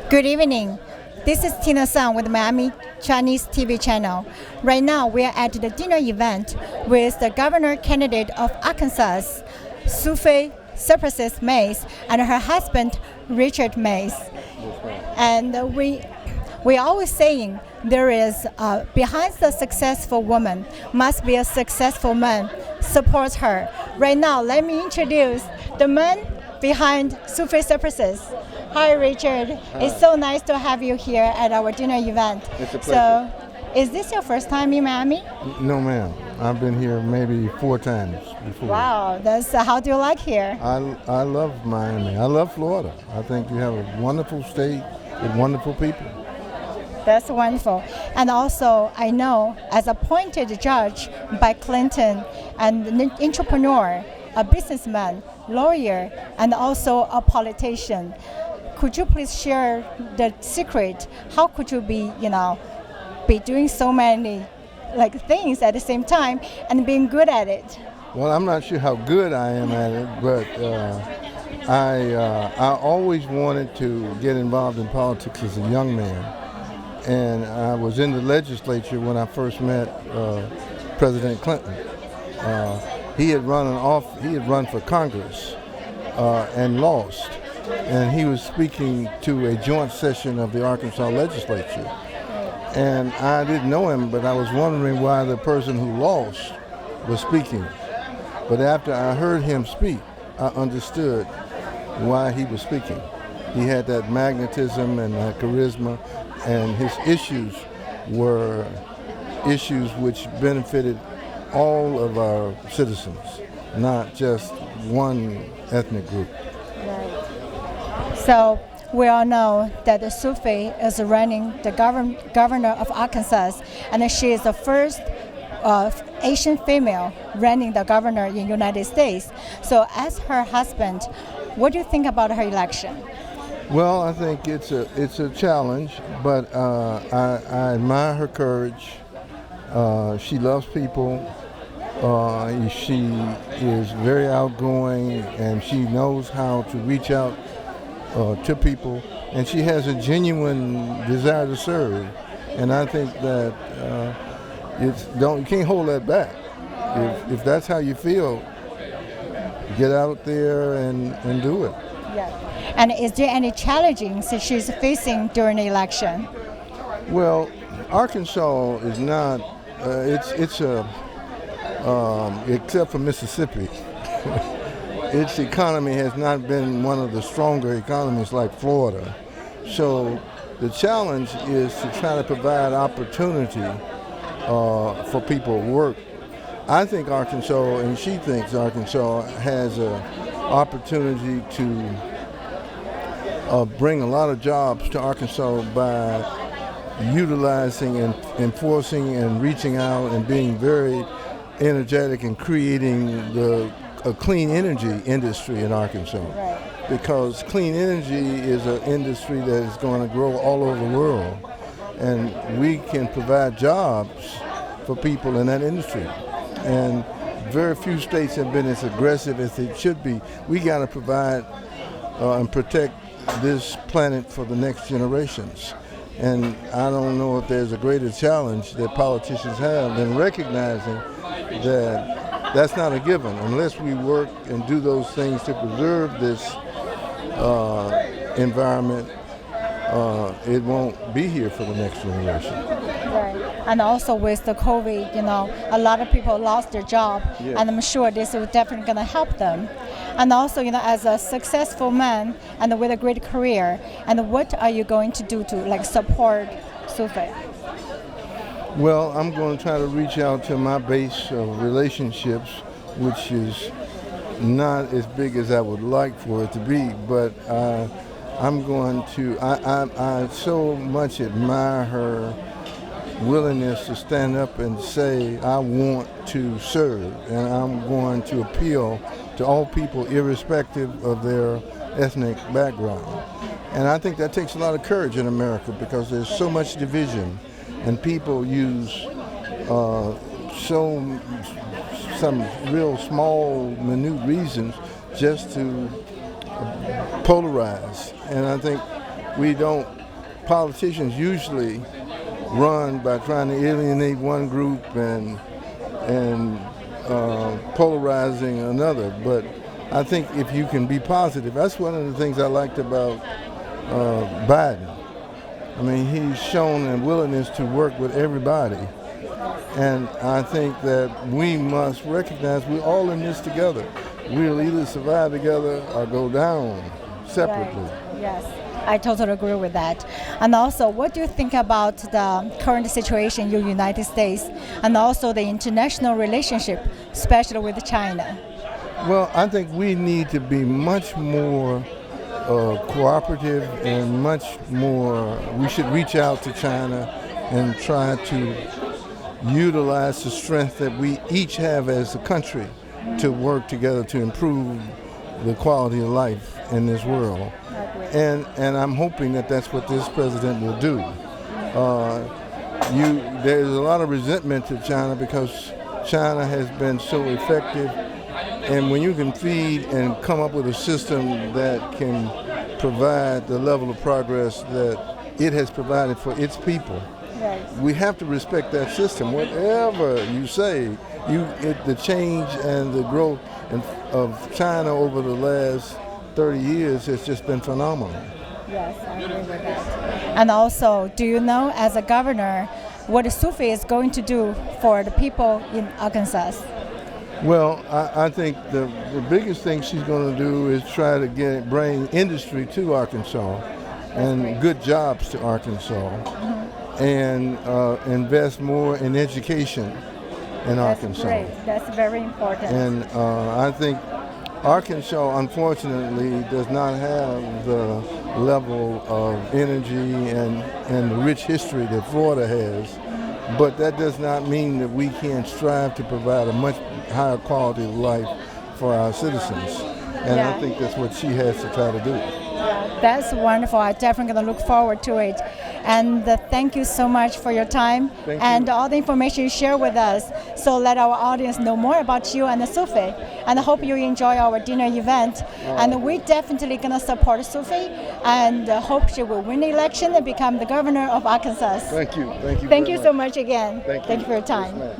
Good evening. This is Tina Sun with Miami Chinese TV channel. Right now, we are at the dinner event with the governor candidate of Arkansas, Supha Xayprasith Mays, and her husband, Richard Mays. And we always saying there is behind the successful woman must be a successful man supports her. Right now, let me introduce the man behind Supha Xayprasith. Hi, Richard. Hi. It's so nice to have you here at our dinner event. It's a pleasure. So, is this your first time in Miami? No, ma'am. I've been here maybe 4 times before. Wow, that's how do you like here? I love Miami. I love Florida. I think you have a wonderful state with wonderful people. That's wonderful. And also, I know as appointed judge by Clinton and an entrepreneur, a businessman, lawyer, and also a politician. Could you please share the secret? How could you be doing so many things at the same time and being good at it? Well, I'm not sure how good I am at it, but I always wanted to get involved in politics as a young man. And I was in the legislature when I first met President Clinton. He had run for Congress and lost. And he was speaking to a joint session of the Arkansas legislature. And I didn't know him, but I was wondering why the person who lost was speaking. But after I heard him speak, I understood why he was speaking. He had that magnetism and that charisma, and his issues were issues which benefited all of our citizens, not just one ethnic group. Right. So we all know that Supha is running the governor of Arkansas, and she is the first Asian female running the governor in the United States. So as her husband, what do you think about her election? Well, I think it's a challenge, but I admire her courage. She loves people. She is very outgoing, and she knows how to reach out to people, and she has a genuine desire to serve. And I think that you can't hold that back. If that's how you feel, get out there and do it. Yeah. And is there any challenges that she's facing during the election? Well, Arkansas is not. Except for Mississippi, its economy has not been one of the stronger economies like Florida. So the challenge is to try to provide opportunity for people to work. I think Arkansas, and she thinks Arkansas, has an opportunity to bring a lot of jobs to Arkansas by utilizing and enforcing and reaching out and being very energetic and creating a clean energy industry in Arkansas. Right. Because clean energy is an industry that is going to grow all over the world, and we can provide jobs for people in that industry. And very few states have been as aggressive as they should be. We got to provide and protect this planet for the next generations. And I don't know if there's a greater challenge that politicians have than recognizing that that's not a given. Unless we work and do those things to preserve this environment, it won't be here for the next generation. Right. And also with the COVID, a lot of people lost their job, Yes. and I'm sure this is definitely going to help them. And also, as a successful man and with a great career, and what are you going to do to support Supha? Well, I'm going to try to reach out to my base of relationships, which is not as big as I would like for it to be, but I'm going to, I so much admire her willingness to stand up and say, I want to serve, and I'm going to appeal to all people irrespective of their ethnic background. And I think that takes a lot of courage in America because there's so much division, and people use some real small, minute reasons just to polarize. And I think we don't politicians usually run by trying to alienate one group and polarizing another. But I think if you can be positive, that's one of the things I liked about Biden. I mean, he's shown a willingness to work with everybody. And I think that we must recognize we're all in this together. We'll either survive together or go down separately. Right. Yes, I totally agree with that. And also, what do you think about the current situation in the United States and also the international relationship, especially with China? Well, I think we need to be much more cooperative and much more, we should reach out to China and try to utilize the strength that we each have as a country to work together to improve the quality of life in this world. And I'm hoping that that's what this president will do. There's a lot of resentment to China because China has been so effective. And when you can feed and come up with a system that can provide the level of progress that it has provided for its people, right, we have to respect that system. Whatever you say, the change and the growth of China over the last 30 years has just been phenomenal. Yes, I agree with that. And also, do you know, as a governor, what Supha is going to do for the people in Arkansas? Well, I think the biggest thing she's going to do is try to bring industry to Arkansas and good jobs to Arkansas, and invest more in education in Arkansas. Great. That's very important. And I think Arkansas, unfortunately, does not have the level of energy and the rich history that Florida has. But that does not mean that we can't strive to provide a much higher quality of life for our citizens. And I think that's what she has to try to do. That's wonderful. I'm definitely going to look forward to it. And thank you so much for your time and all the information you share with us. So let our audience know more about you and Supha. And I hope you enjoy our dinner event. And we're definitely going to support Supha and hope she will win the election and become the governor of Arkansas. Thank you. Thank you. Thank you so much again. Thank you for your time. Yes,